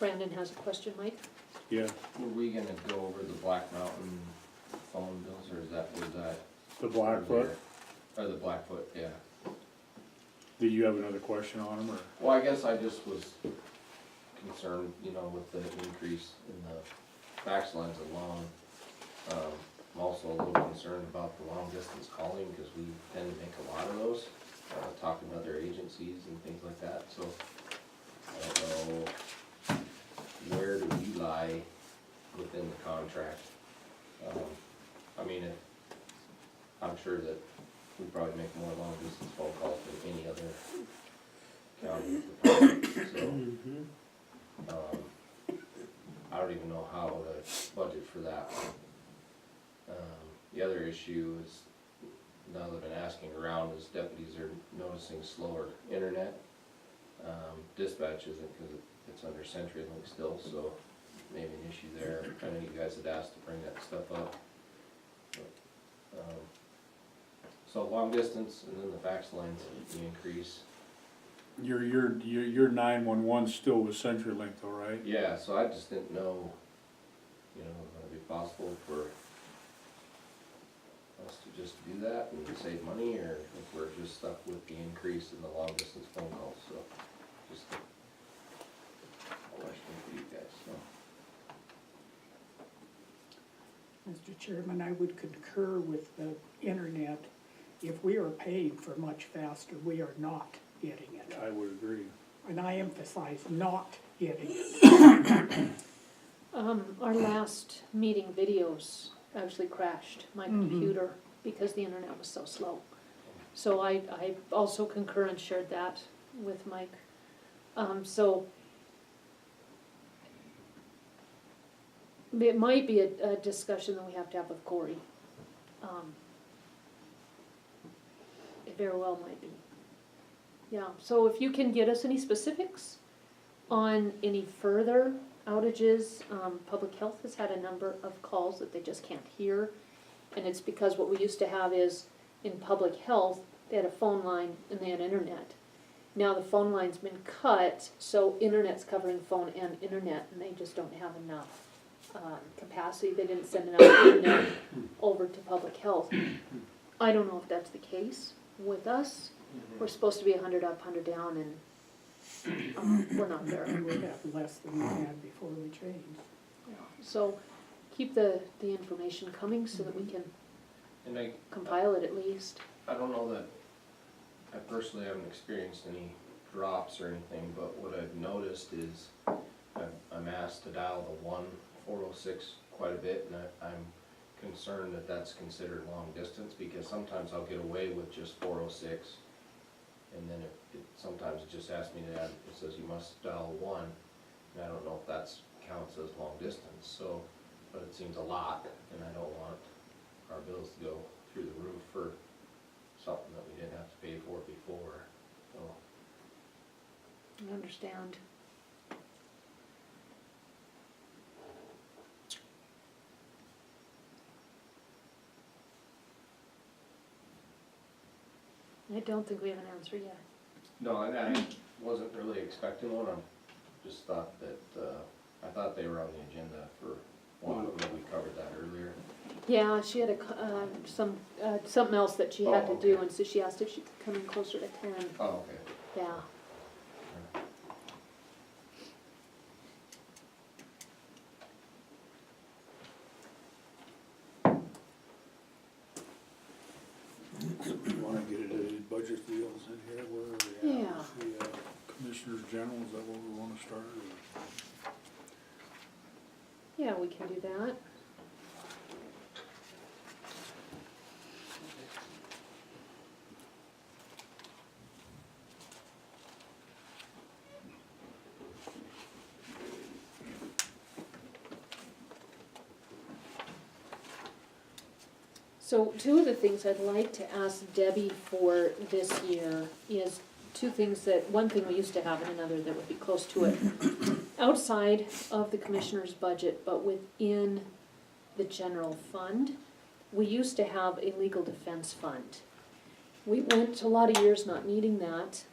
Brandon has a question, Mike? Yeah, Were we gonna go over the Black Mountain phone bills, or was that? the Blackfoot. Or the Blackfoot, yeah. Did you have another question on them, or? Well, I guess I just was concerned, you know, with the increase in the fax lines alone. I'm also a little concerned about the long distance calling, because we tend to make a lot of those, talking to other agencies and things like that, so I don't know, where do we lie within the contract? I mean, I'm sure that we probably make more long distance phone calls than any other county department, so. I don't even know how to budget for that. The other issue is, now that I've been asking around, is deputies are noticing slower internet. Dispatch isn't, because it's under CenturyLink still, so maybe an issue there. I know you guys had asked to bring that stuff up. But, so long distance, and then the fax lines, the increase. Your 911 still with CenturyLink though, right? Yeah, so I just didn't know, you know, would it be possible for us to just do that and save money, or if we're just stuck with the increase in the long distance phone calls, so just a question for you guys, so. Mr. Chairman, I would concur with the internet. If we are paid for much faster, we are not getting it. I would agree. And I emphasize not getting it. Our last meeting videos actually crashed my computer because the internet was so slow. So I also concur and shared that with Mike. So it might be a discussion that we have to have with Corey. It very well might be. Yeah, so if you can get us any specifics on any further outages, Public Health has had a number of calls that they just can't hear. And it's because what we used to have is, in Public Health, they had a phone line and they had internet. Now the phone line's been cut, so internet's covering phone and internet, and they just don't have enough capacity. They didn't send enough internet over to Public Health. I don't know if that's the case with us. We're supposed to be 100 up, 100 down, and we're not there. And we have less than we had before we changed. Yeah. So keep the information coming so that we can And I compile it at least. don't know that, I personally haven't experienced any drops or anything, but what I've noticed is I'm asked to dial the 406 quite a bit, and I'm concerned that that's considered long distance, because sometimes I'll get away with just 406, and then sometimes it just asks me to add, it says you must dial 1, and I don't know if that's counts as long distance, so, but it seems a lot, and I don't want our bills to go through the roof for something that we didn't have to pay for before, so. I understand. I don't think we have an answer yet. No, and I wasn't really expecting one, I just thought that, I thought they were on the agenda for one, but maybe we covered that earlier. Yeah, she had something else that she had to Oh, do, okay. and so she asked if she could come in closer to 10. Oh, okay. Yeah. You wanna get into the budget deals in here, where are we at? Yeah. The Commissioners General, is that what we wanna start? Or? Yeah, we can do that. So two of the things I'd like to ask Debbie for this year is two things one thing we used to have and another that would be close to it. Outside of the commissioner's budget, but within the general fund, we used to have a legal defense fund. We went a lot of years not needing that.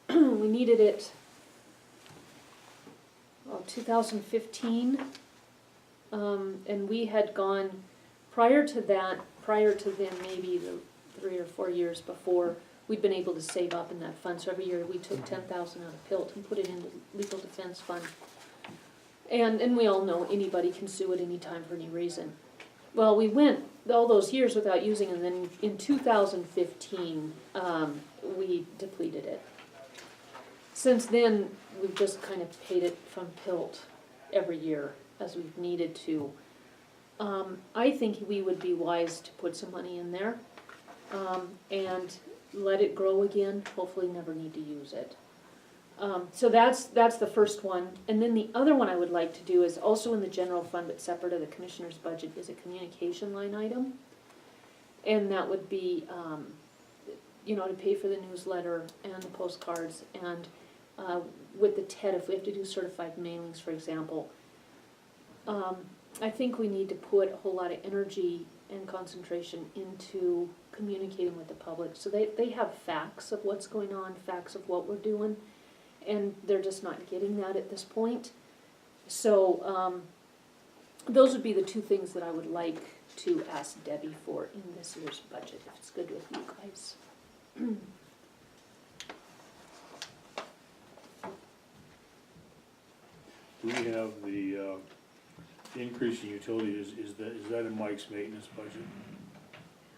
We needed it 2015. And we had gone, prior to then, maybe the 3 or 4 years before, we'd been able to save up in that fund. So every year we took 10,000 out of PILT and put it into legal defense fund. And we all know anybody can sue at any time for any reason. Well, we went all those years without using it, and then in 2015, we depleted it. Since then, we've just kind of paid it from PILT every year as we've needed to. I think we would be wise to put some money in there, and let it grow again, hopefully never need to use it. So that's the first one. And then the other one I would like to do is also in the general fund, but separate of the commissioner's budget, is a communication line item. And that would be, to pay for the newsletter and the postcards, and with the TED, if we have to do certified mailings, for example. I think we need to put a whole lot of energy and concentration into communicating with the public, so they have facts of what's going on, facts of what we're doing, and they're just not getting that at this point. So those would be the two things that I would like to ask Debbie for in this year's budget, if it's good with you guys. Do we have the increase in utilities, is that in Mike's maintenance budget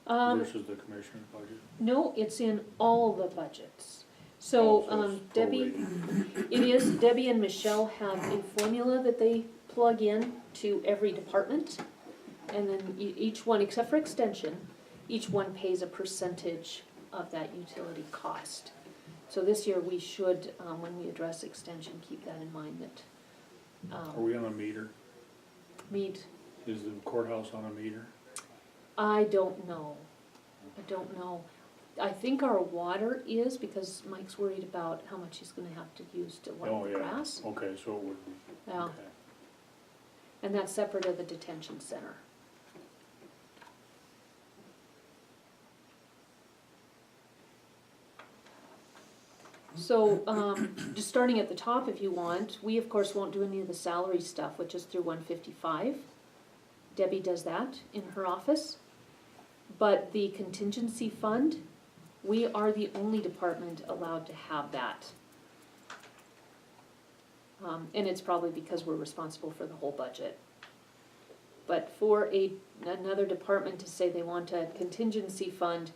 versus the commissioner's budget? No, it's in all the budgets. So it's Debbie, prorated. it is, Debbie and Michelle have a formula that they plug in to every department. And then each one, except for extension, each one pays a percentage of that utility cost. So this year we should, when we address extension, keep that in mind that Are we on a meter? meet, Is the courthouse on a meter? I don't know. I think our water is, because Mike's worried about how much he's gonna have to use to Oh, water the yeah. grass. Okay, so it would be, Yeah, okay. and that's separate of the detention center. So, just starting at the top if you want, we of course won't do any of the salary stuff, which is through 155. Debbie does that in her office. But the contingency fund, we are the only department allowed to have that. And it's probably because we're responsible for the whole budget. But for another department to say they want a contingency fund,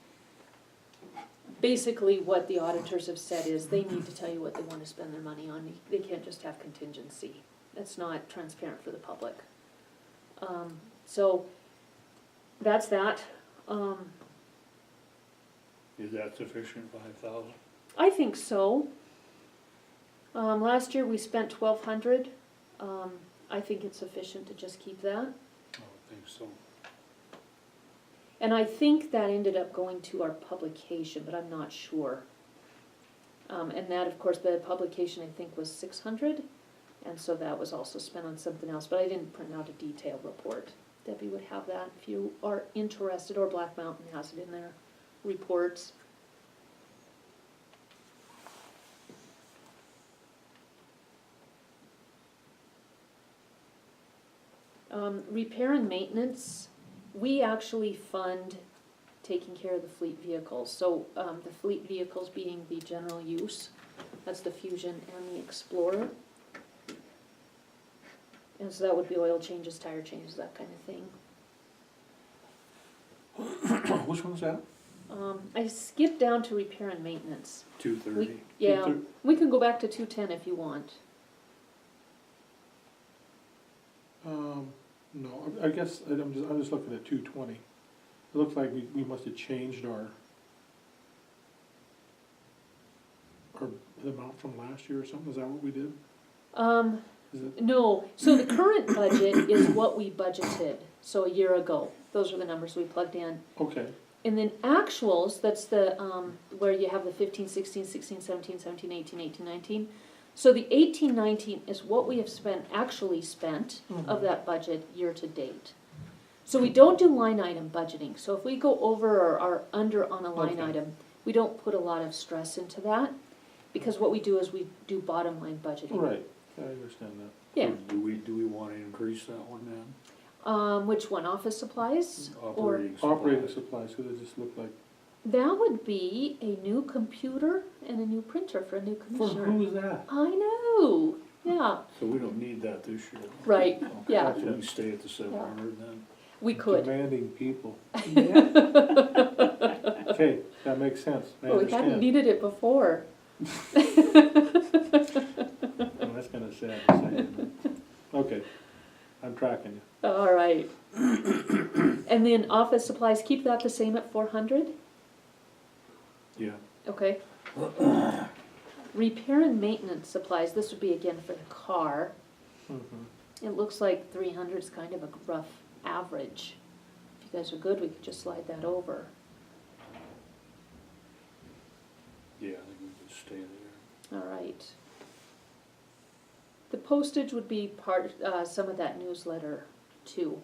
basically what the auditors have said is they need to tell you what they want to spend their money on. They can't just have contingency. That's not transparent for the public. So that's that. Is that sufficient, 5,000? I think so. Last year we spent 1,200. I think it's sufficient to just keep that. I would think so. And I think that ended up going to our publication, but I'm not sure. And that, of course, the publication I think was 600, and so that was also spent on something else, but I didn't print out a detailed report. Debbie would have that if you are interested, or Black Mountain has it in their reports. Repair and maintenance, we actually fund taking care of the fleet vehicles. So the fleet vehicles being the general use, that's the Fusion and the Explorer. And so that would be oil changes, tire changes, that kind of thing. Which one's that? I skipped down to repair and maintenance. 230? Yeah, we can go back to 210 if you want. No, I guess, I'm just looking at 220. It looks like we must have changed the amount from last year or something, is that what we did? Is it? No, so the current budget is what we budgeted, so a year ago. Those are the numbers we plugged in. Okay, And then actuals, that's the, where you have the 15, 16, 16, 17, 17, 18, 18, 19. So the 18, 19 is what we have actually spent of that budget year to date. So we don't do line item budgeting. So if we go over or are under on a line Okay. item, we don't put a lot of stress into that, because what we do is we do bottom line budgeting. right, I understand that. Yeah. Do we wanna increase that one then? Which one, office supplies? Or, Operating Operating supplies. supplies, cause it just looked like, that would be a new computer and a new printer for a new for commissioner. who's that? I know, yeah, So we don't need that this year. right, Okay, yeah, so we can stay at the 700 then? we could. Demanding people. Yeah. Okay, that makes sense, I Well, we hadn't understand. needed it before. Oh, that's kinda sad to say, isn't it? Okay, I'm tracking you. All right. And then office supplies, keep that the same at 400? Yeah. Okay. Repair and maintenance supplies, this would be again for the car. Mhm. It looks like 300 is kind of a rough average. If you guys are good, we could just slide that over. Yeah, I think we can stay there. All right. The postage would be part, some of that newsletter too.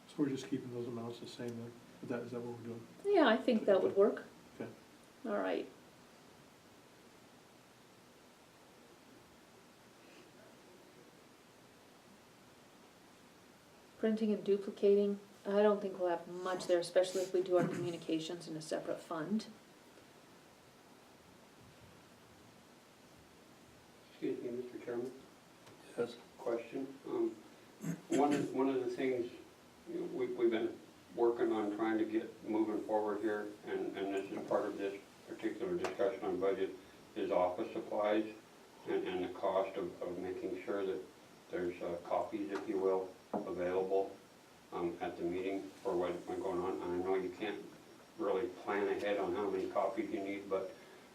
So we're just keeping those amounts the same then, is that what we're doing? Yeah, I think that would work. Okay. All right. Printing and duplicating, I don't think we'll have much there, especially if we do our communications in a separate fund. Excuse me, Mr. Chairman, Yes. question. One of the things, you know, we've been working on trying to get moving forward here, and this is part of this particular discussion on budget, is office supplies and the cost of making sure that there's copies, if you will, available at the meeting for what's been going on. And I know you can't really plan ahead on how many copies you need, but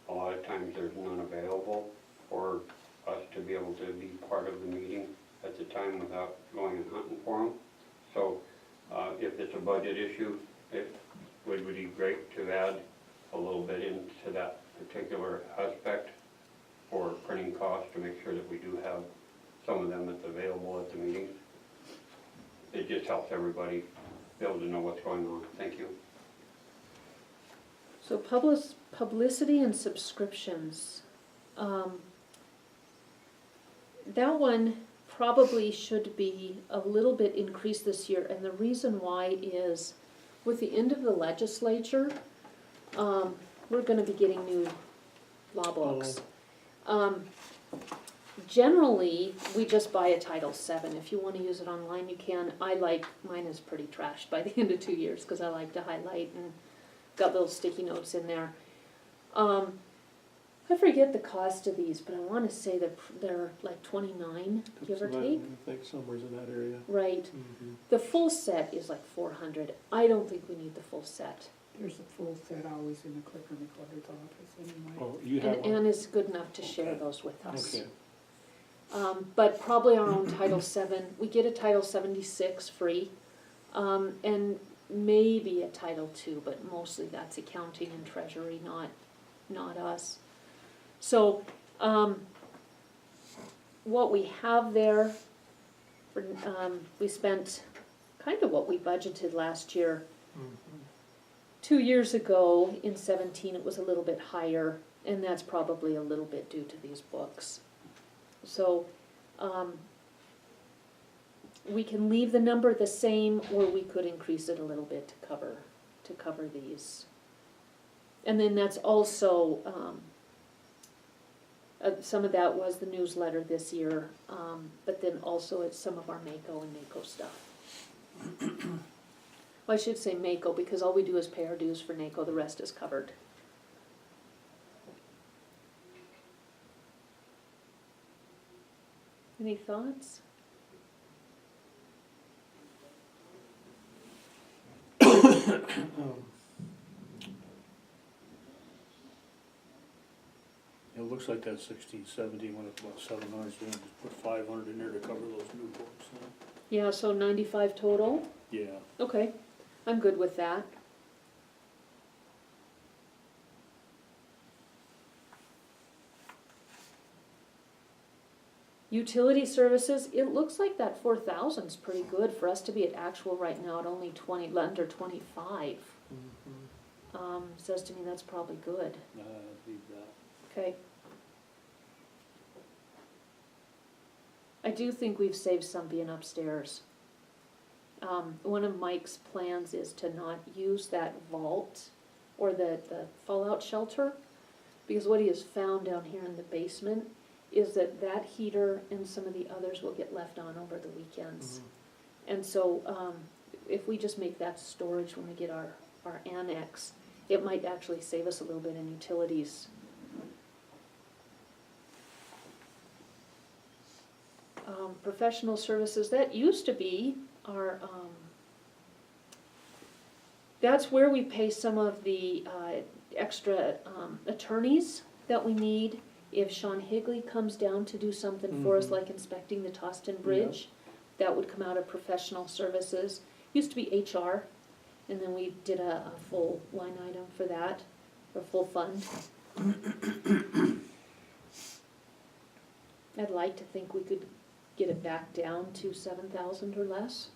a lot of times there's none available for us to be able to be part of the meeting at the time without going and hunting for them. So if it's a budget issue, it would be great to add a little bit into that particular aspect for printing costs to make sure that we do have some of them that's available at the meetings. It just helps everybody be able to know what's going on. Thank you. So publicity and subscriptions. That one probably should be a little bit increased this year, and the reason why is with the end of the legislature, we're gonna be getting new law books. Generally, we just buy a Title VII. If you wanna use it online, you can. Mine is pretty trashed by the end of 2 years, cause I like to highlight and got little sticky notes in there. I forget the cost of these, but I wanna say that they're like 29, give or take. I think somewhere's in that area. Right. Mhm. The full set is like 400. I don't think we need the full set. There's a full set always in the clerk and recorder's office anyway. Oh, you have And one? Ann is good enough to share Okay. those with us. Okay, But probably our own Title VII, we get a Title 76 free, and maybe a Title II, but mostly that's accounting and treasury, not us. So, what we have there, we spent kind of what we budgeted last year. Mhm. 2 years ago, in 17, it was a little bit higher, and that's probably a little bit due to these books. So, we can leave the number the same, or we could increase it a little bit to cover these. And then that's also, some of that was the newsletter this year, but then also it's some of our Mako and NACO stuff. Well, I should say Mako, because all we do is pay our dues for NACO, the rest is covered. Any thoughts? It looks like that 16, 17 went up about 700, so we just put 500 in there to cover those new books. Huh? Yeah, so 95 total? Yeah. Okay, I'm good with that. Utility services, it looks like that 4,000 is pretty good for us to be at actual right now at only 20, under 25. Mhm. says to me that's probably good. Leave that. Okay. I do think we've saved some being upstairs. One of Mike's plans is to not use that vault or the fallout shelter, because what he has found down here in the basement is that that heater and some of the others will get left on over the weekends. And so, if we just make that storage when we get our annex, it might actually save us a little bit in utilities. Professional services, that used to be our, that's where we pay some of the extra attorneys that we need. If Sean Higley comes down to do something for us, Mhm. like inspecting the Toston Bridge, that would come out of professional services. Used to be HR, and then we did a full line item for that, or full fund. I'd like to think we could get it back down to 7,000 or less.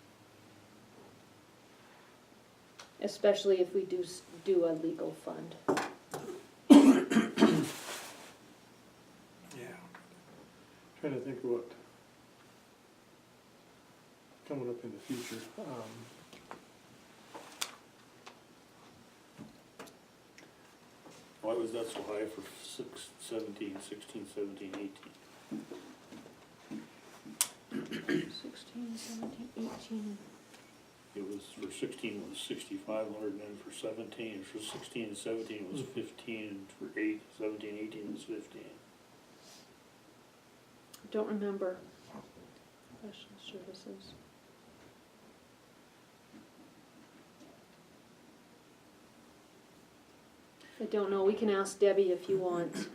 Especially if we do a legal fund. Yeah. Trying to think of what coming up in the future. Why was that so high for 16, 17, 18? 16, 17, 18. It was, for 16 it was 6,500, and then for 17, for 16 and 17 it was 15, and for 17, 18 it was 15. Don't remember. Professional services. I don't know, we can ask Debbie if you want.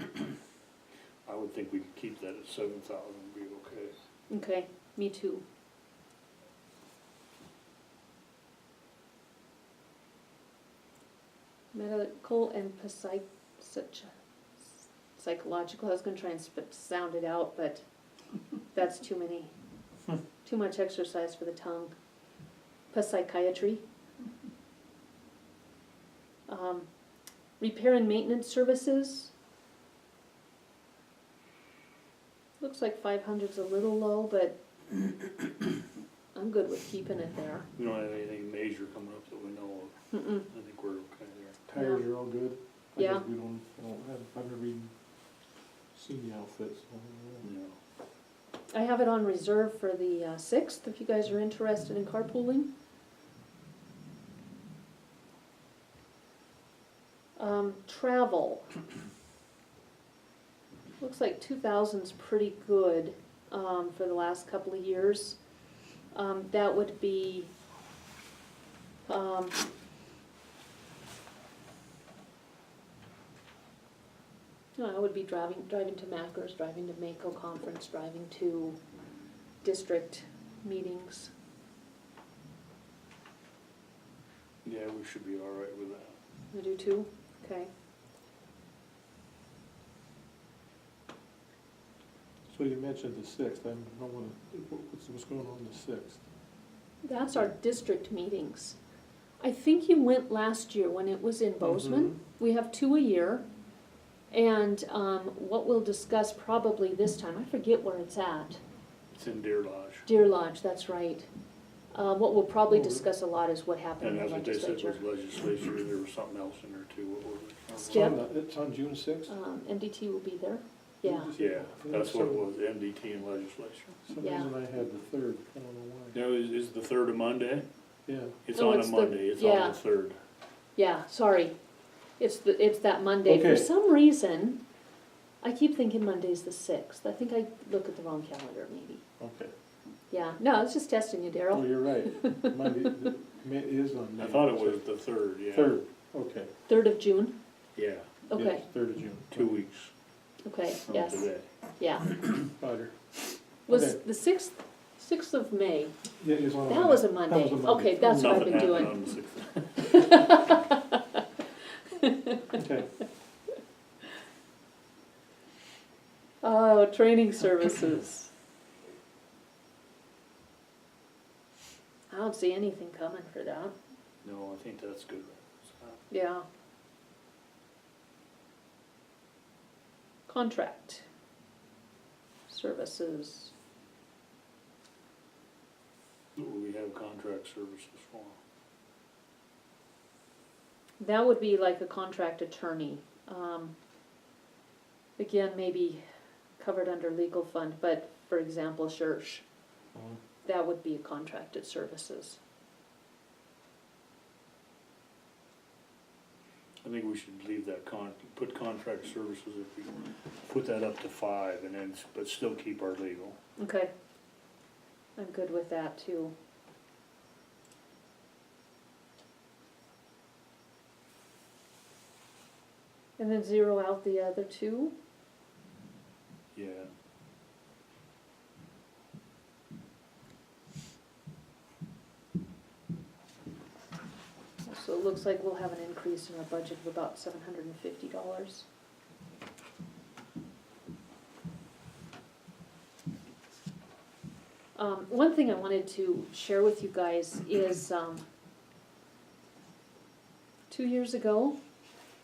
I would think we could keep that at 7,000 and be okay. Okay, me too. Medical and psychological, I was gonna try and sound it out, but that's too much exercise for the tongue. Psychiatry. Repair and maintenance services. Looks like 500's a little low, but I'm good with keeping it there. We don't have anything major coming up that we know of. Mm-mm. I think we're okay there. Tires are all good. I Yeah. guess we don't have, I've never even seen the outfits. So, Yeah. I have it on reserve for the 6th, if you guys are interested in carpooling. Travel. Looks like 2,000's pretty good for the last couple of years. That would be, no, I would be driving to Macker's, driving to Mako conference, driving to district meetings. Yeah, we should be all right with that. I do too? Okay. So you mentioned the 6th, I don't wanna, what's going on the 6th? That's our district meetings. I think you went last year when it was in Bozeman. We have 2 a year. And what we'll discuss probably this time, I forget where it's at. It's in Deer Lodge. Deer Lodge, that's right. What we'll probably Oh, discuss a lot is what happened And in that's the what they said legislature. was legislature, there was something else in there too, what was it? Skip. It's on June 6th? MDT will be there. Yeah. Yeah, that's what it was, MDT and legislature. Some Yeah. reason I had the 3rd, I don't know why. Now, is the 3rd a Monday? Yeah, It's No, on it's a the- Monday, it's yeah. on the 3rd. Yeah, sorry. It's that Monday. For Okay. some reason, I keep thinking Monday's the 6th. I think I look at the wrong calendar maybe. okay. Yeah, no, I was just testing you, Oh, Daryl. you're right. Monday, it is on May. I thought it was the 3rd, yeah. 3rd, okay. 3rd of June? Yeah, Okay, Yes, 3rd of June. 2 weeks okay, from yes, today. yeah. Roger. Was Okay. the 6th of May? Yeah, it was on That was a That Monday. was a Monday. Okay, that's what I've Nothing been happened doing. on the 6th. Okay. Oh, training services. I don't see anything coming for that. No, I think that's good. Yeah. Contract services. What do we have contract services for? That would be like a contract attorney. Again, maybe covered under legal fund, but for example, Church, that would be a contracted services. I think we should leave that put contract services, if we put that up to 5 and then, but still keep our legal. Okay. I'm good with that too. And then zero out the other two. Yeah. So it looks like we'll have an increase in our budget of about $750. One thing I wanted to share with you guys is 2 years ago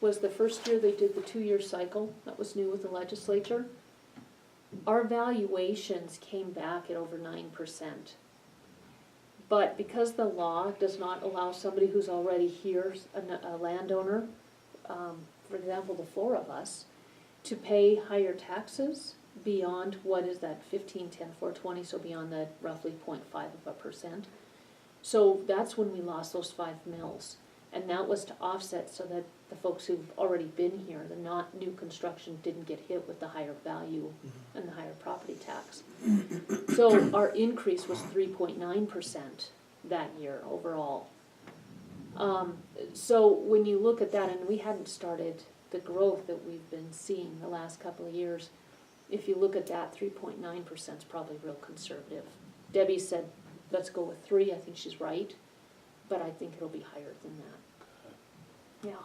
was the first year they did the 2-year cycle. That was new with the legislature. Our valuations came back at over 9%. But because the law does not allow somebody who's already here, a landowner, for example, the 4 of us, to pay higher taxes beyond what is that 15, 10, 420, so beyond the roughly 0.5%. So that's when we lost those 5 mills. And that was to offset so that the folks who've already been here, the not new construction, didn't get hit with the higher value and the higher property tax. So our increase was 3.9% that year overall. So when you look at that, and we hadn't started the growth that we've been seeing the last couple of years, if you look at that, 3.9% is probably real conservative. Debbie said, let's go with 3, I think she's right, but I think it'll be higher than that. Yeah.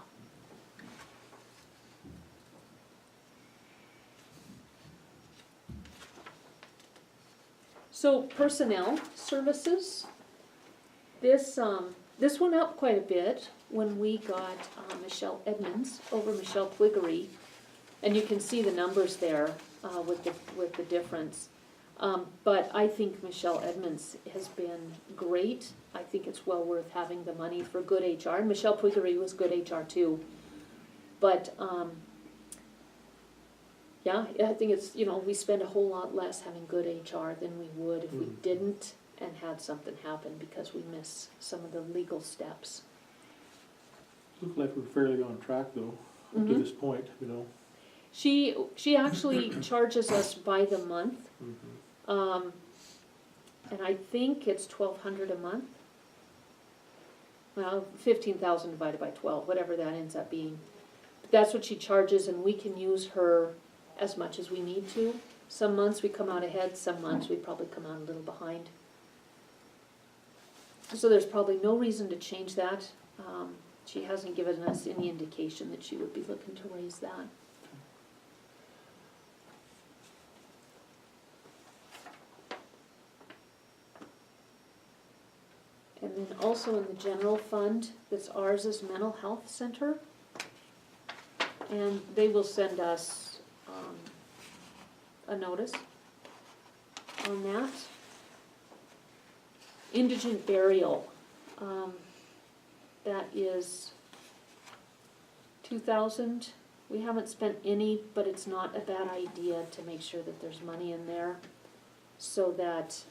So personnel services, this went up quite a bit when we got Michelle Edmonds over Michelle Twiggery, and you can see the numbers there with the difference. But I think Michelle Edmonds has been great. I think it's well worth having the money for good HR. And Michelle Twiggery was good HR too. But yeah, I think it's, we spend a whole lot less having good HR than we would if we didn't and had something happen because we miss some of the legal steps. Look like we're fairly on track though, up to this point, She actually charges us by the month. And I think it's $1,200 a month. Well, 15,000 divided by 12, whatever that ends up being. But that's what she charges, and we can use her as much as we need to. Some months we come out ahead, some months we probably come out a little behind. So there's probably no reason to change that. She hasn't given us any indication that she would be looking to raise that. And then also in the general fund, that's ours is Mental Health Center. And they will send us a notice on that. Indigent burial, that is 2,000. We haven't spent any, but it's not a bad idea to make sure that there's money in there so that,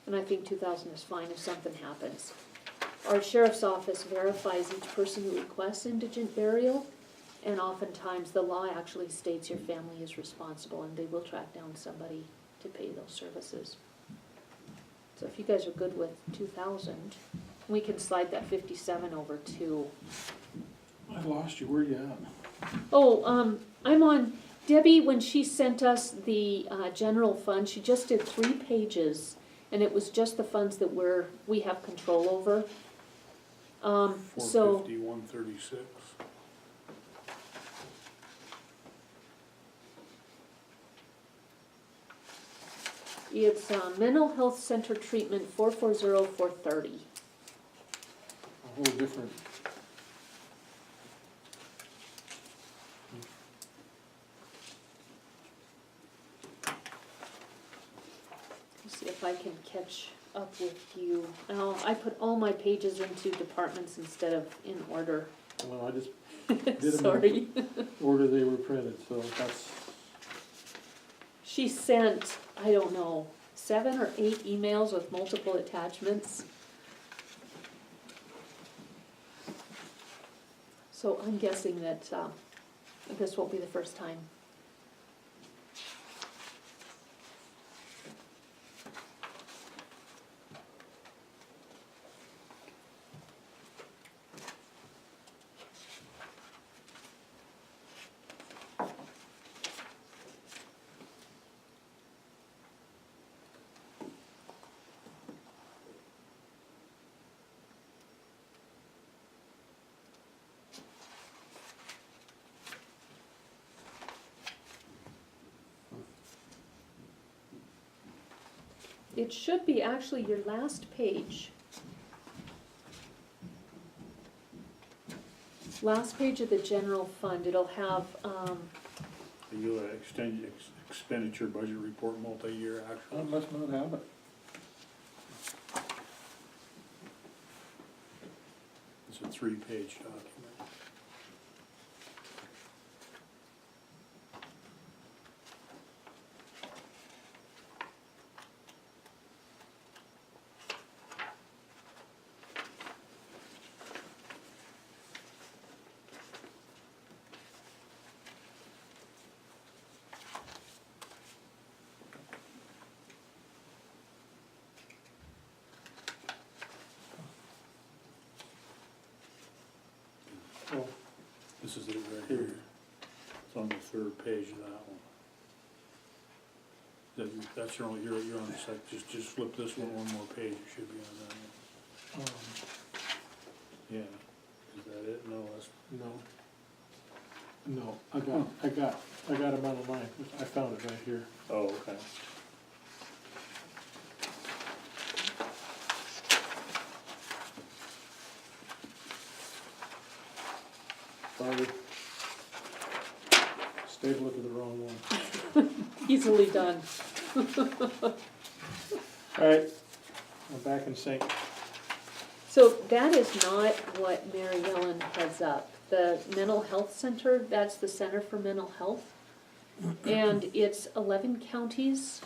and I think 2,000 is fine if something happens. Our sheriff's office verifies each person who requests indigent burial, and oftentimes the law actually states your family is responsible and they will track down somebody to pay those services. So if you guys are good with 2,000, we can slide that 57 over to. I lost you, where you at? Oh, I'm on, Debbie, when she sent us the general fund, she just did 3 pages, and it was just the funds that we have control over. So 450, 136. it's mental health center treatment 440, 430. A whole different, if I can catch up with you. Oh, I put all my pages into departments instead of in order. Well, I just did them Sorry. in order they were printed, so that's, She sent, I don't know, 7 or 8 emails with multiple attachments. So I'm guessing that this won't be the first time. It should be actually your last page. Last page of the general fund, it'll have, You expenditure budget report multi-year I actual. must not have it. It's a 3-page document. Oh, This is it right here. It's on the 3rd page of that one. That's your only, you're on the sec, just flip this one more page, it should be on that one. Yeah, is that it? No, that's, no, I got them on the line, I found it right here. oh, okay. Sorry. Stapled it to the wrong one. easily done. Alright, I'm back in sync. So that is not what Mary Ellen heads up. The mental health center, that's the Center for Mental Health. And it's 11 counties,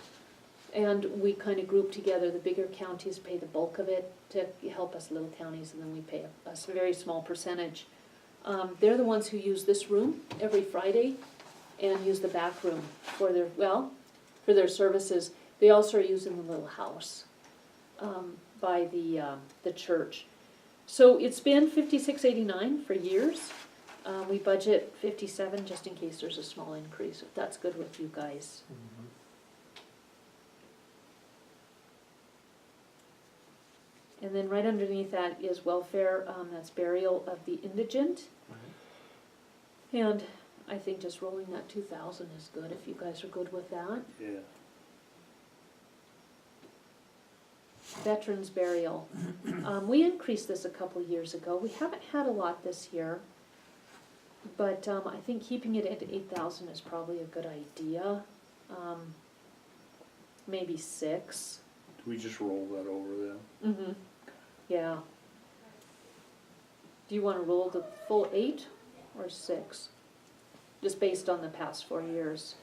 and we kind of group together. The bigger counties pay the bulk of it to help us little counties, and then we pay a very small percentage. They're the ones who use this room every Friday and use the back room for their, for their services. They also are using the little house by the church. So it's been $56.89 for years. We budget 57 just in case there's a small increase, if that's good with you guys. And then right underneath that is welfare, that's burial of the indigent. And I think just rolling that 2,000 is good, if you guys are good with that. Yeah. Veterans burial. We increased this a couple years ago. We haven't had a lot this year. But I think keeping it at 8,000 is probably a good idea. Maybe 6. Do we just roll that over then? Mm-hmm. Yeah. Do you wanna roll the full 8 or 6? Just based on the past 4 years.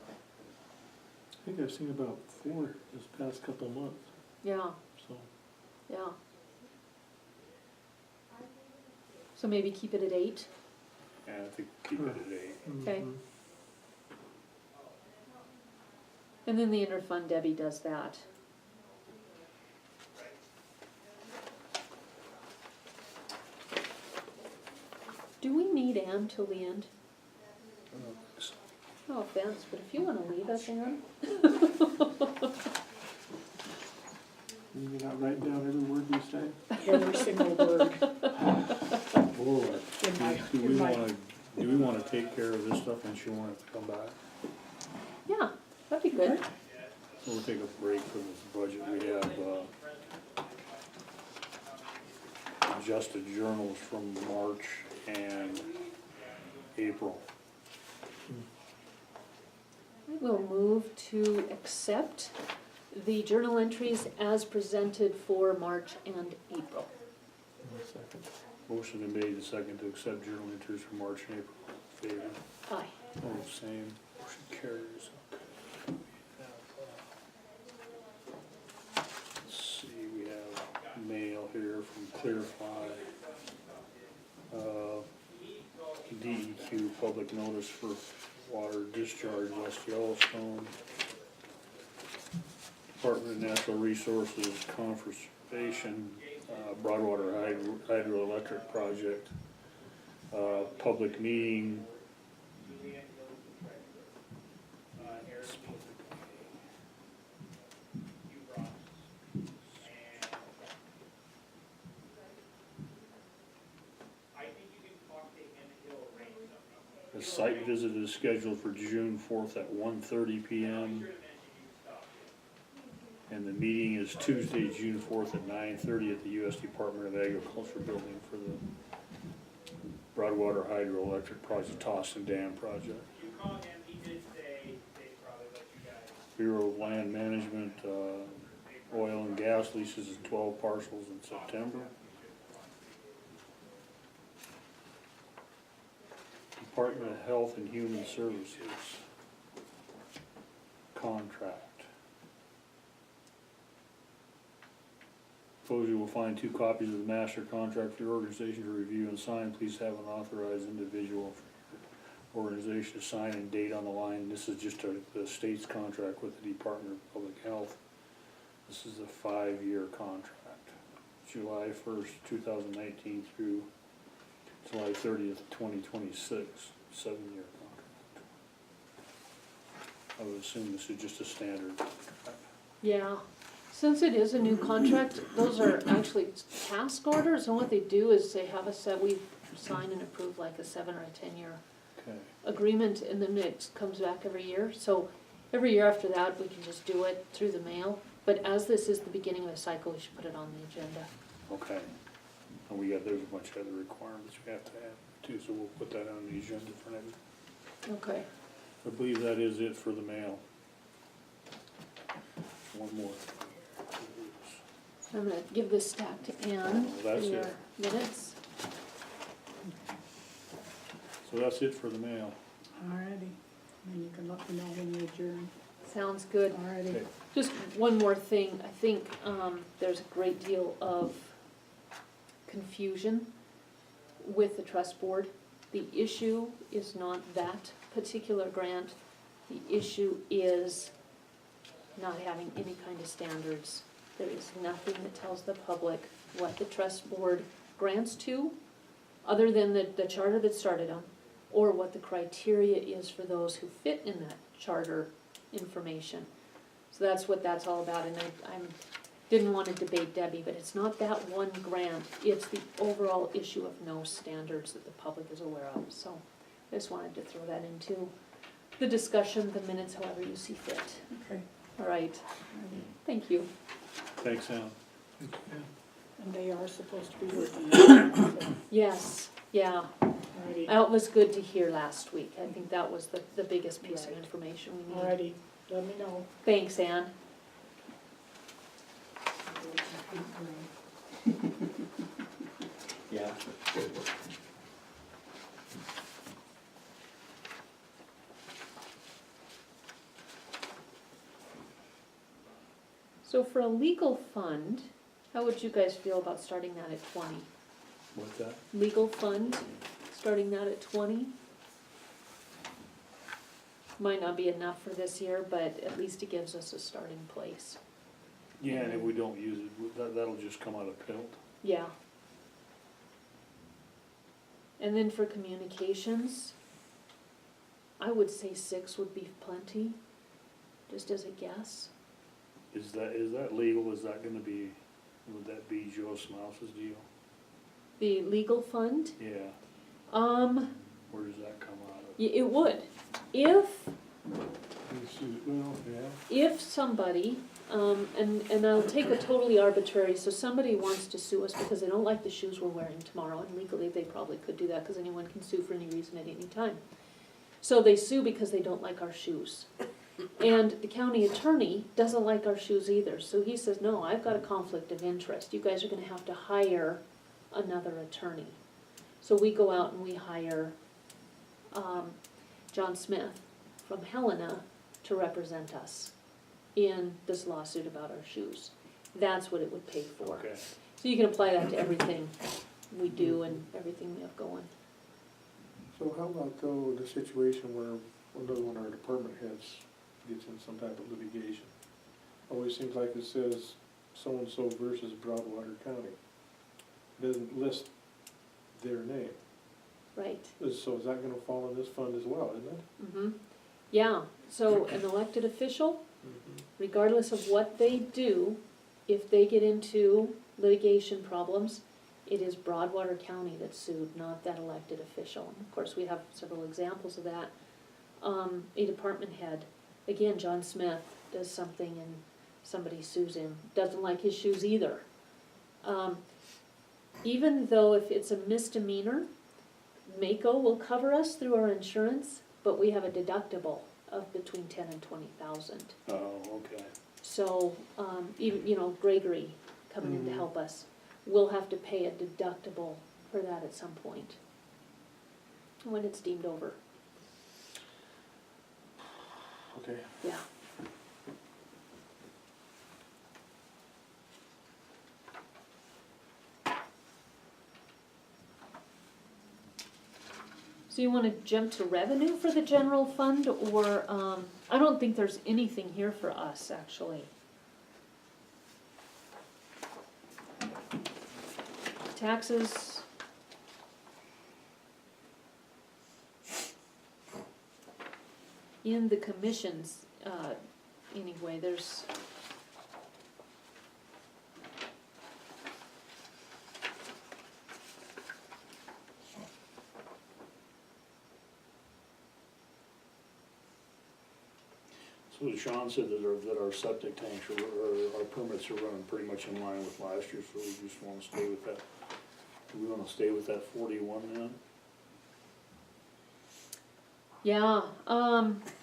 I think I've seen about 4 this past couple months, Yeah, so. yeah. So maybe keep it at 8? Yeah, I think keep it at 8. Okay. Mhm. And then the interfund, Debbie does that. Do we need Ann till the end? No offense, but if you wanna leave us, Ann. You're not writing down every word you say? Every single word Boy, in my, do we in my, wanna take care of this stuff and she won't have to come back? Yeah, that'd be good. We'll take a break from this budget. We have, adjusted journals from March and April. I will move to accept the journal entries as presented for March and April. One second. Motion been made and second to accept journal entries for March and April. Favor? Aye. Oh, same. Motion carries. Okay. Let's see, we have mail here from Clearfly. DEQ public notice for water discharge West Yellowstone. Department of Natural Resources Conservation, Broadwater Hydroelectric Project, public meeting. The site visit is scheduled for June 4th at 1:30 p.m. And the meeting is Tuesday, June 4th at 9:30 at the U.S. Department of Agriculture building for the Broadwater Hydroelectric Project, Tossin Dam project. Bureau of Land Management, oil and gas leases in 12 parcels in September. Department of Health and Human Services contract. Suppose you will find 2 copies of the master contract for your organization to review and sign. Please have an authorized individual for your organization to sign and date on the line. This is just the state's contract with the Department of Public Health. This is a 5-year contract, July 1st, 2019 through July 30th, 2026, 7-year contract. I would assume this is just a standard contract. Yeah, since it is a new contract, those are actually task orders, and what they do is they have we sign and approve like a 7 or a 10-year Okay. agreement, and then it comes back every year. So every year after that, we can just do it through the mail. But as this is the beginning of the cycle, we should put it on the agenda. Okay. And there's a bunch of other requirements we have to have too, so we'll put that on the agenda for next. Okay. I believe that is it for the mail. One more. I'm gonna give this stack to Ann for That's your it. minutes. So that's it for the mail. Alrighty, then you can let me know when you adjourn. Sounds good. Alrighty. Okay. Just one more thing, I think, there's a great deal of confusion with the trust board. The issue is not that particular grant, the issue is not having any kind of standards. There is nothing that tells the public what the trust board grants to, other than the charter that started them, or what the criteria is for those who fit in that charter information. So that's what that's all about, and I didn't want to debate Debbie, but it's not that one grant, it's the overall issue of no standards that the public is aware of. So I just wanted to throw that into the discussion, the minutes, however you see fit. Okay, All right, alrighty. thank you. Thanks, Sam. And they are supposed to be working on it. Yes, yeah, Alrighty, that was good to hear last week. I think that was the biggest piece of Right. information we need. alrighty, let me know. Thanks, Ann. Yeah. So for a legal fund, how would you guys feel about starting that at 20? What's that? Legal fund, starting that at 20? Might not be enough for this year, but at least it gives us a starting place. Yeah, and if we don't use it, that'll just come out of PILT. Yeah. And then for communications, I would say 6 would be plenty, just as a guess. Is that legal? Is that gonna be, would that be Joe Smouse's deal? The legal fund, Yeah, um, where does that come out of? it would. If Well, yeah. if somebody, and I'll take a totally arbitrary, so somebody wants to sue us because they don't like the shoes we're wearing tomorrow, and legally they probably could do that because anyone can sue for any reason at any time. So they sue because they don't like our shoes. And the county attorney doesn't like our shoes either, so he says, no, I've got a conflict of interest, you guys are gonna have to hire another attorney. So we go out and we hire, John Smith from Helena to represent us in this lawsuit about our shoes. That's what it would pay for. Okay. So you can apply that to everything we do and everything we have going. So how about though, the situation where another one of our department heads gets in some type of litigation? Always seems like it says so-and-so versus Broadwater County. Doesn't list their name. Right. So is that gonna fall in this fund as well, isn't it? Mm-hmm. Yeah, so an elected official, regardless of what they do, if they get into litigation problems, it is Broadwater County that's sued, not that elected official. And of course, we have several examples of that. A department head, again, John Smith does something and somebody sues him, doesn't like his shoes either. Even though if it's a misdemeanor, Mako will cover us through our insurance, but we have a deductible of between 10 and 20,000. Oh, okay. So, even, Gregory coming in to help us, we'll have to pay a deductible for that at some point, when it's deemed over, Okay. yeah. So you wanna jump to revenue for the general fund, or, I don't think there's anything here for us, actually. Taxes. In the commissions, anyway, there's. So Sean said that our septic tanks our permits are running pretty much in line with last year, so we just wanna stay with that. Do we wanna stay with that 41 then? Yeah,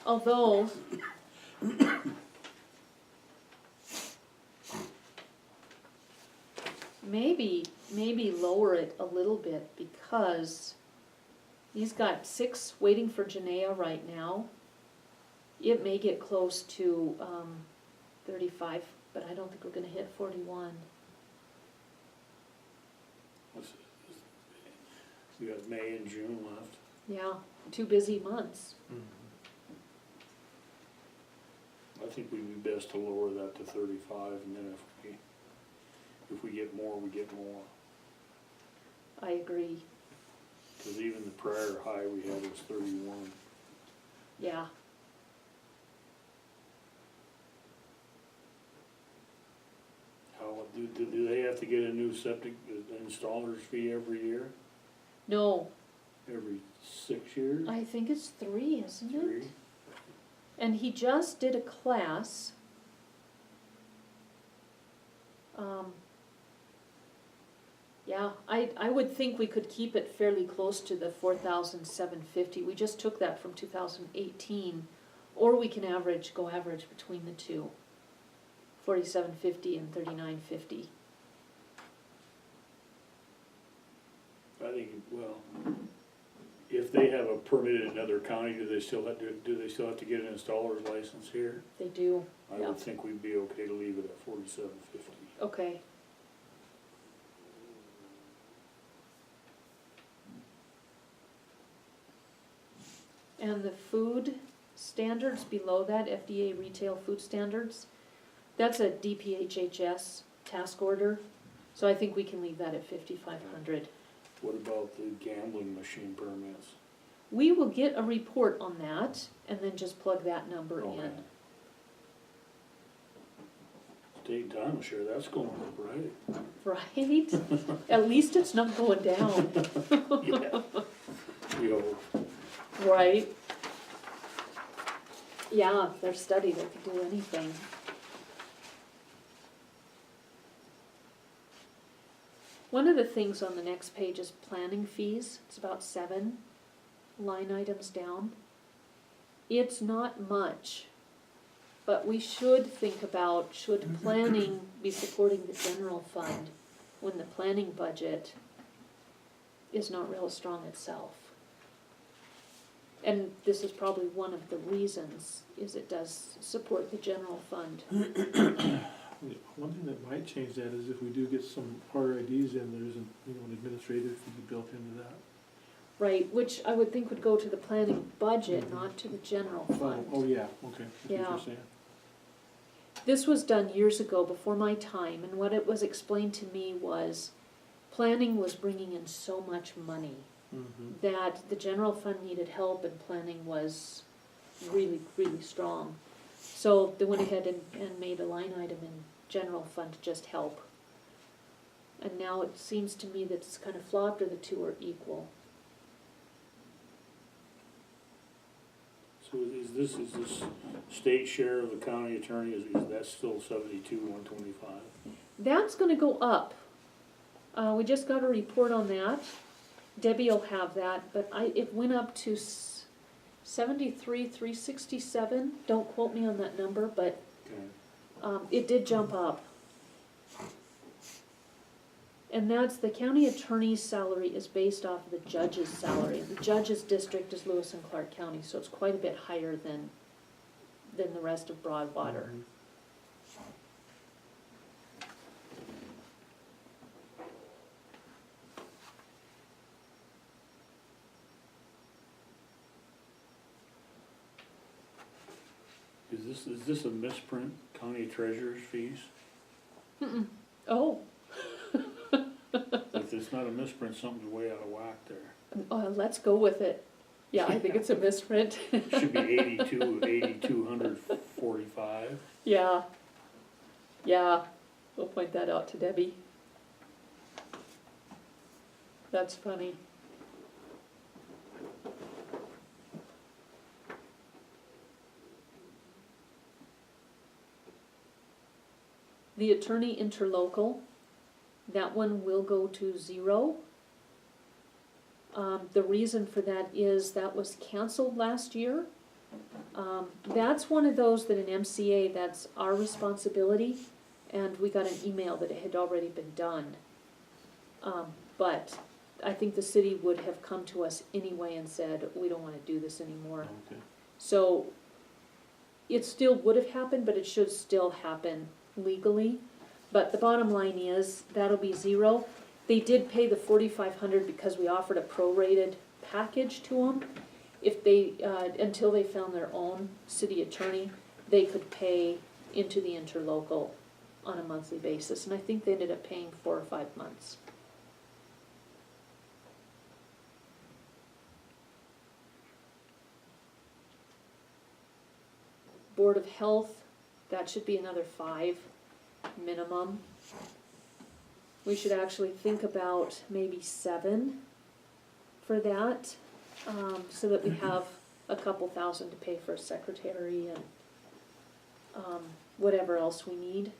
although. Maybe lower it a little bit, because he's got 6 waiting for Janea right now. It may get close to, 35, but I don't think we're gonna hit 41. We got May and June left. Yeah, 2 busy months. I think we'd be best to lower that to 35, and then if we get more, we get more. I agree, Cause even the prior high we had was 31. yeah. How, do they have to get a new septic installer's fee every year? No, Every 6 years? I think it's 3, isn't it? 3? And he just did a class. Yeah, I would think we could keep it fairly close to the 4,750. We just took that from 2018, or we can go average between the two, 4,750 and 3,950. I think, well, if they have a permit in another county, do they still have to get an installer's license here? They do, I yeah. would think we'd be okay to leave it at 4750. Okay. And the food standards below that, FDA retail food standards, that's a DPHHS task order, so I think we can leave that at 5,500. What about the gambling machine permits? We will get a report on that, and then just plug that number Okay. in. State time share, that's going up, right? Right? At least it's not going down. Yeah. We hope. Right. Yeah, their study, they could do anything. One of the things on the next page is planning fees. It's about 7 line items down. It's not much, but we should think about, should planning be supporting the general fund when the planning budget is not real strong itself? And this is probably one of the reasons, is it does support the general fund. One thing that might change that is if we do get some RIDs in, there's an, an administrative fee built into that. Right, which I would think would go to the planning budget, not to the general fund. Oh, yeah, okay, I see what Yeah. you're saying. This was done years ago, before my time, and what it was explained to me was, planning was bringing in so much money Mhm. that the general fund needed help and planning was really, really strong. So they went ahead and made a line item in general fund to just help. And now it seems to me that it's kind of flopped, or the two are equal. So is this state share of the county attorney, is that still 72,125? That's Gonna go up. We just got a report on that. Debbie will have that, but it went up to 73,367. Don't quote me on that number, but, Okay. it did jump up. And that's, the county attorney's salary is based off of the judge's salary. The judge's district is Lewis and Clark County, so it's quite a bit higher than the rest of Broadwater. Mhm. Is this a misprint, county treasurer's fees? Mm-mm. Oh, If it's not a misprint, something's way out of whack there. let's go with it. Yeah, I think it's a misprint. It should be 8,245. Yeah. Yeah, we'll point that out to Debbie. That's funny. The attorney interlocal, that one will go to 0. The reason for that is that was canceled last year. That's one of those that in MCA, that's our responsibility, and we got an email that it had already been done. But I think the city would have come to us anyway and said, we don't wanna do this anymore. Okay. So it still would have happened, but it should still happen legally. But the bottom line is, that'll be 0. They did pay the 4,500 because we offered a prorated package to them. If they, until they found their own city attorney, they could pay into the interlocal on a monthly basis. And I think they ended up paying 4 or 5 months. Board of Health, that should be another 5 minimum. We should actually think about maybe 7 for that, so that we have a couple thousand to pay for a secretary and whatever else we need,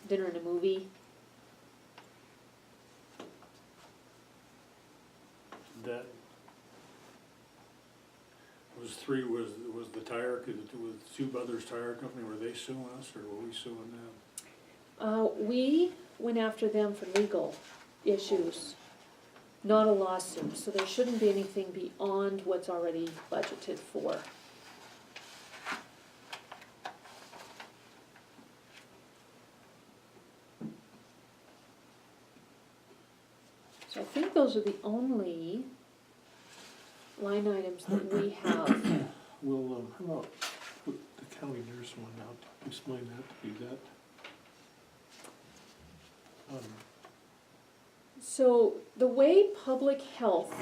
dinner and a movie. That was the tire, was Sue Brothers Tire Company, were they suing us or were we suing them? We went after them for legal issues, not a lawsuit, so there shouldn't be anything beyond what's already budgeted for. So I think those are the only line items that we have. Well, how about put the county nurse one out, explain that to me, that, So the way public health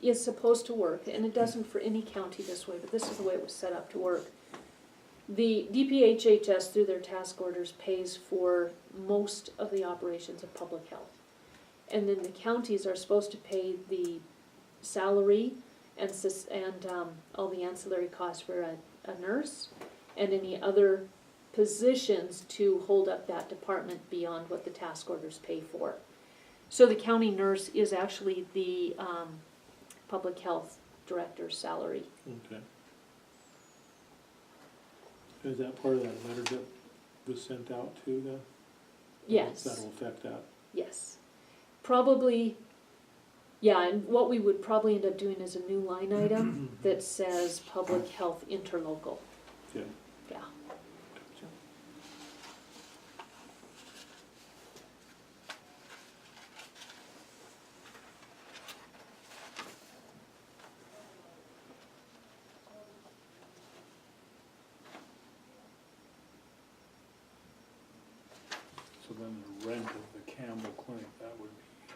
is supposed to work, and it doesn't for any county this way, but this is the way it was set up to work. The DPHHS, through their task orders, pays for most of the operations of public health. And then the counties are supposed to pay the salary and all the ancillary costs for a nurse and any other positions to hold up that department beyond what the task orders pay for. So the county nurse is actually the public health director's salary. okay. Is that part of that letter that was sent out too then? Yes. That'll affect that. Yes. Probably, yeah, and what we would probably end up doing is a new line item that says public health interlocal. Yeah. Yeah. So then the rent of the Campbell Clinic, that would be,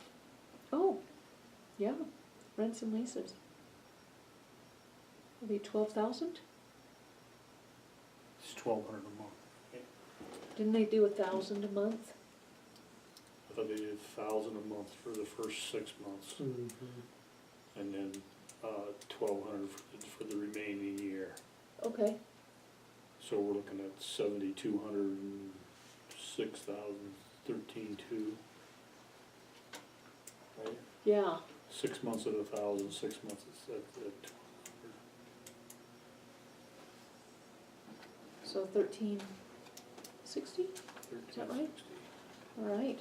Oh, yeah, rents and leases. Will be 12,000? it's $1,200 a month. Didn't they do 1,000 a month? I thought they did $1,000 a month for the first 6 months, and then $1,200 for the remaining year. Okay, So we're looking at 7,200 and 6,000, 13,200. Right? yeah, 6 months at 1,000, 6 months at 1,200. so 1,360? Is that right? 1360. All right,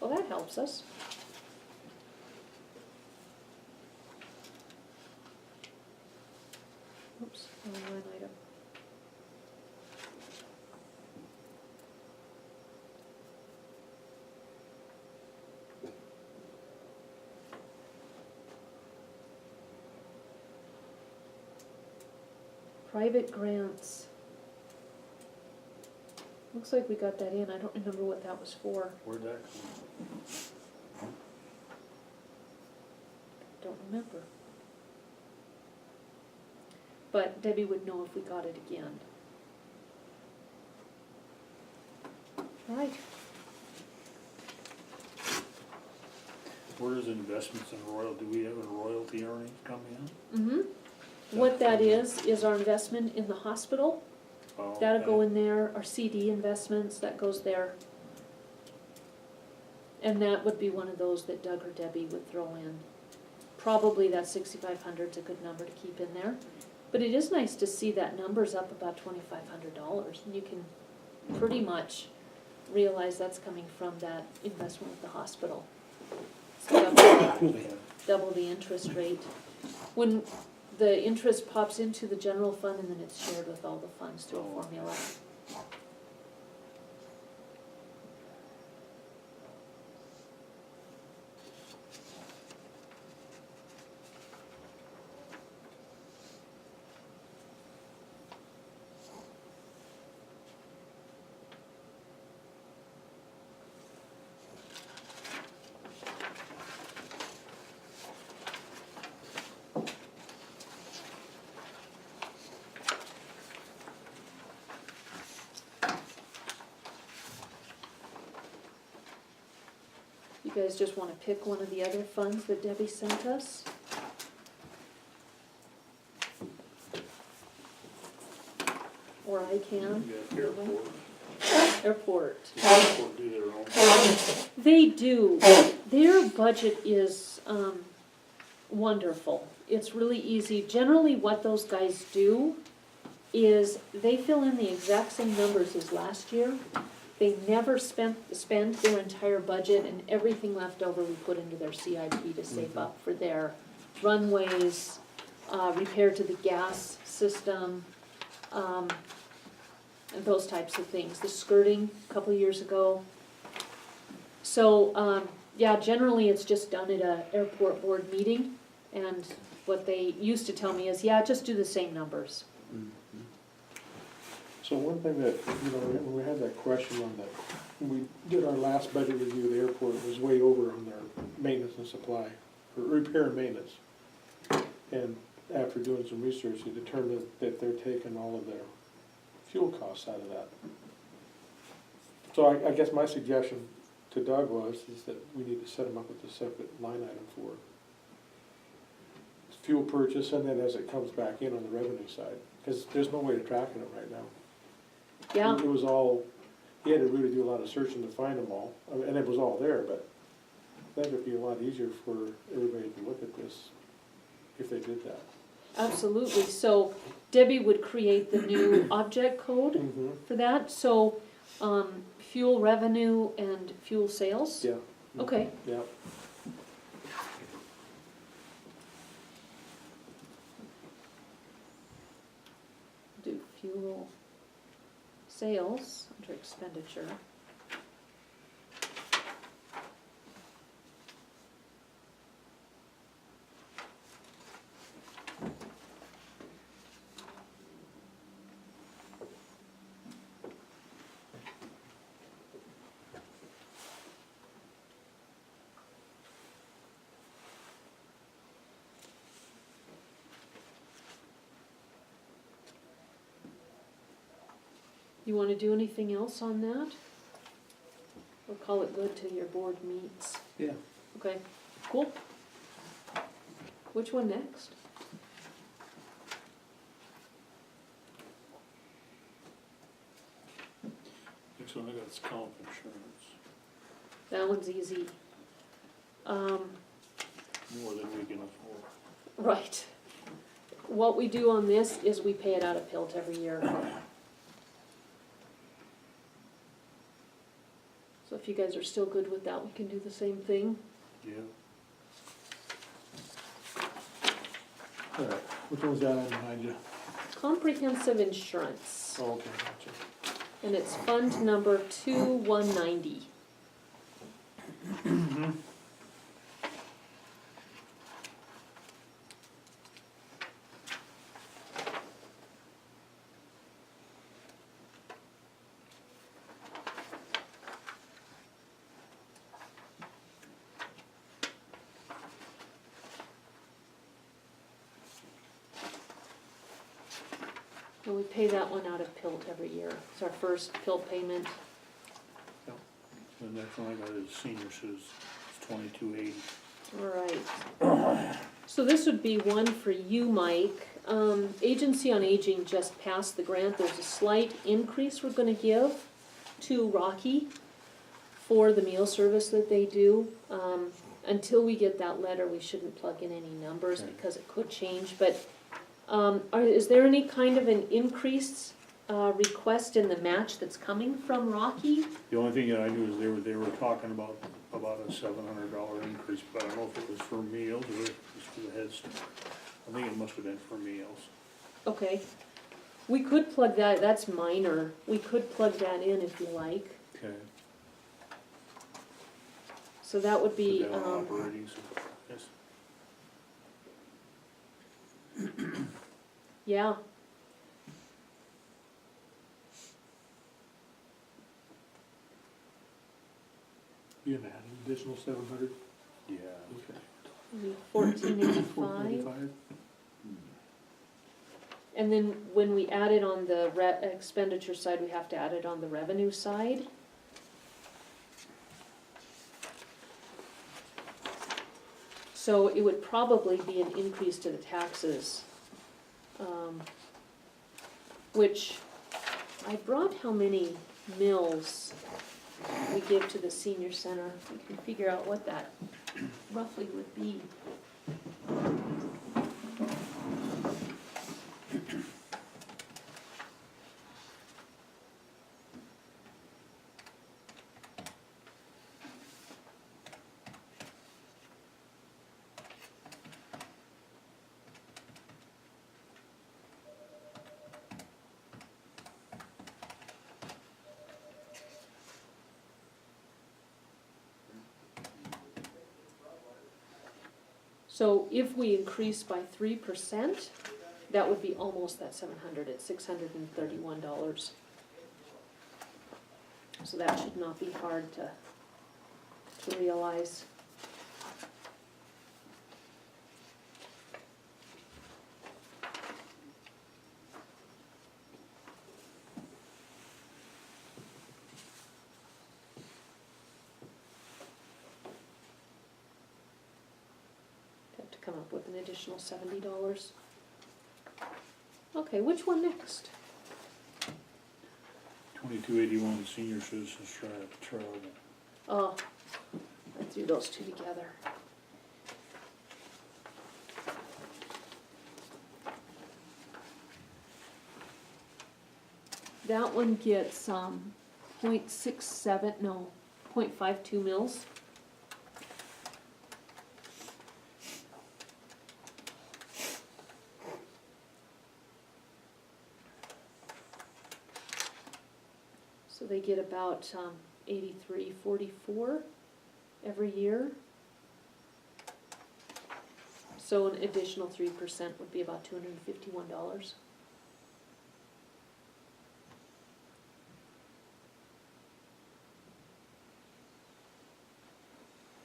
well, that helps us. Oops, wrong line item. Private grants. Looks like we got that in, I don't remember what that was for. Where'd that come from? Don't remember. But Debbie would know if we got it again. Right, Where is investments in royalty? Do we have a royalty earnings coming in? mm-hmm. What that is our investment in the hospital. Oh, That'll go okay. in there, our CD investments, that goes there. And that would be one of those that Doug or Debbie would throw in. Probably that 6,500's a good number to keep in there. But it is nice to see that number's up about $2,500, and you can pretty much realize that's coming from that investment with the hospital. It's double the interest rate. When the interest pops into the general fund and then it's shared with all the funds through a formula. You guys just wanna pick one of the other funds that Debbie sent us? Or I can. We got airport. Airport. Airport do their own. They do. Their budget is wonderful. It's really easy. Generally, what those guys do is they fill in the exact same numbers as last year. They never spend their entire budget, and everything left over we put into their CIP to save up for their runways, repair to the gas system, and those types of things. The skirting a couple of years ago. So, yeah, generally it's just done at a airport board meeting, and what they used to tell me is, yeah, just do the same numbers. So one thing that, you know, when we had that question on that, when we did our last budget review of the airport, it was way over on their maintenance and supply, or repair and maintenance. And after doing some research, they determined that they're taking all of their fuel costs out of that. So I guess my suggestion to Doug is that we need to set them up with a separate line item for fuel purchase, and then as it comes back in on the revenue side, because there's no way of tracking it right now. Yeah, It was all, he had to really do a lot of searching to find them all, I mean, and it was all there, but I think it'd be a lot easier for everybody to look at this if they did that. absolutely. So Debbie would create the new object code Mm-hmm. for that, so, fuel revenue and fuel sales? Yeah. Okay, Yeah. do fuel sales under expenditure. You wanna do anything else on that? Or call it good till your board meets? Yeah. Okay, cool. Which one next? Next one I got is comp insurance, That one's easy. more than we can afford. Right. What we do on this is we pay it out of PILT every year. So if you guys are still good with that, we can do the same thing. Yeah. All right, which one's that on behind you? Comprehensive insurance, Oh, okay, gotcha. and it's fund number 2190. And we pay that one out of PILT every year. It's our first PILT payment. The next one I got is senior citizens, it's 2280. All right. So this would be one for you, Mike. Agency on Aging just passed the grant. There's a slight increase we're gonna give to Rocky for the meal service that they do. Until we get that letter, we shouldn't plug in any numbers Okay. because it could change, but, is there any kind of an increase, request in the match that's coming from Rocky? The only thing that I knew is they were talking about a $700 increase, but I don't know if it was for meals or if it was for the Head Start. I think it must have been for meals. Okay. We could plug that, that's minor. We could plug that in if you like. Okay. So that would be, Put down operating supplies. yeah, You gonna add an additional 700? Yeah. Okay. 1485. 1485? And then when we add it on the expenditure side, we have to add it on the revenue side. So it would probably be an increase to the taxes, which I brought how many mills we give to the senior center. We can figure out what that roughly would be. So if we increase by 3%, that would be almost that 700, it's $631. So that should not be hard to realize. Have to come up with an additional $70. Okay, which one next? 2281 senior citizens travel. Oh, I threw those two together. that one gets, 0.67, no, 0.52 mils. So they get about, 83.44 every year. So an additional 3% would be about $251.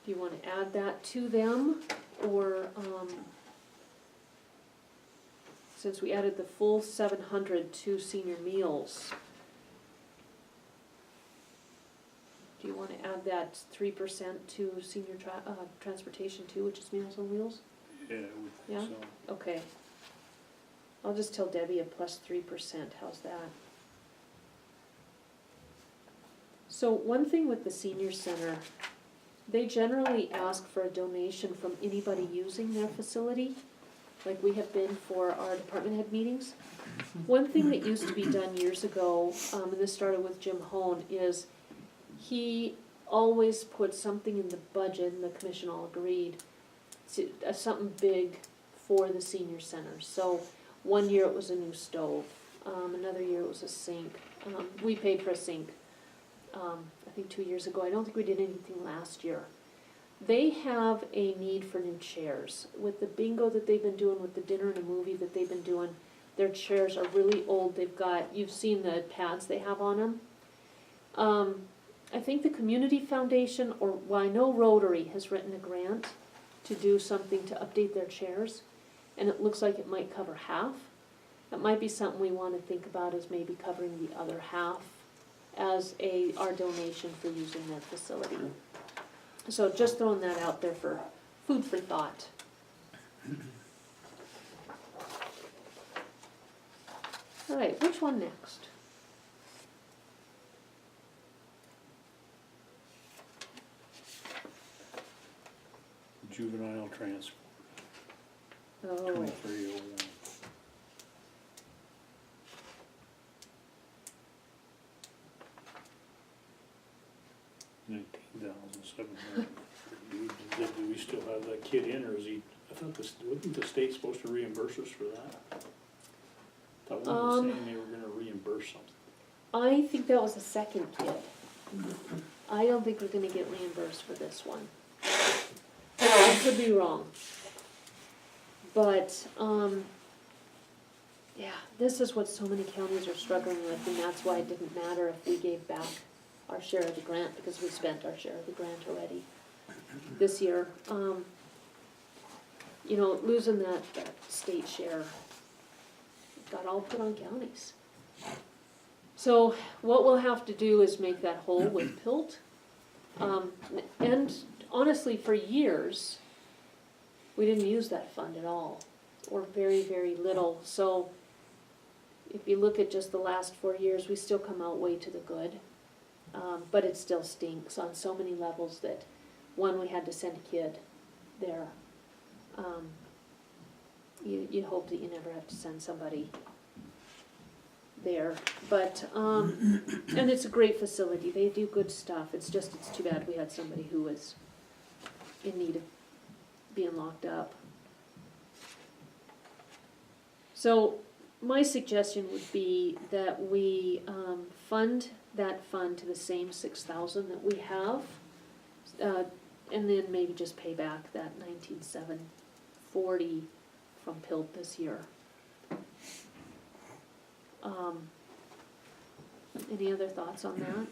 Do you wanna add that to them, or, since we added the full 700 to senior meals, do you wanna add that 3% to senior transportation too, which is Meals on Wheels? Yeah, I would Yeah? think so. Okay. I'll just tell Debbie a plus 3%, how's that? So one thing with the senior center, they generally ask for a donation from anybody using their facility, like we have been for our department head meetings. One thing that used to be done years ago, and this started with Jim Hone, is he always put something in the budget, and the commission all agreed, to, something big for the senior center. So one year it was a new stove, another year it was a sink. We paid for a sink, I think 2 years ago. I don't think we did anything last year. They have a need for new chairs. With the bingo that they've been doing, with the dinner and a movie that they've been doing, their chairs are really old. They've got, you've seen the pads they have on them. I think the Community Foundation, or, well, I know Rotary has written a grant to do something to update their chairs, and it looks like it might cover half. That might be something we want to think about, is maybe covering the other half as our donation for using that facility. So just throwing that out there for food for thought. All right, which one next? Juvenile transport, Oh, 2301. $19,700. Do we still have that kid in, or is he, I thought wasn't the state supposed to reimburse us for that? I thought one was saying they were gonna reimburse something. I think that was the second kid. I don't think we're gonna get reimbursed for this one. I could be wrong. But, yeah, this is what so many counties are struggling with, and that's why it didn't matter if we gave back our share of the grant, because we spent our share of the grant already this year. You know, losing that state share got all put on counties. So what we'll have to do is make that whole with PILT. And honestly, for years, we didn't use that fund at all, or very, very little. So if you look at just the last 4 years, we still come out way to the good. But it still stinks on so many levels that, one, we had to send a kid there. You hope that you never have to send somebody there, but, and it's a great facility, they do good stuff, it's just, it's too bad we had somebody who was in need of being locked up. So, my suggestion would be that we, fund that fund to the same 6,000 that we have, and then maybe just pay back that 19,740 from PILT this year. Any other thoughts on that?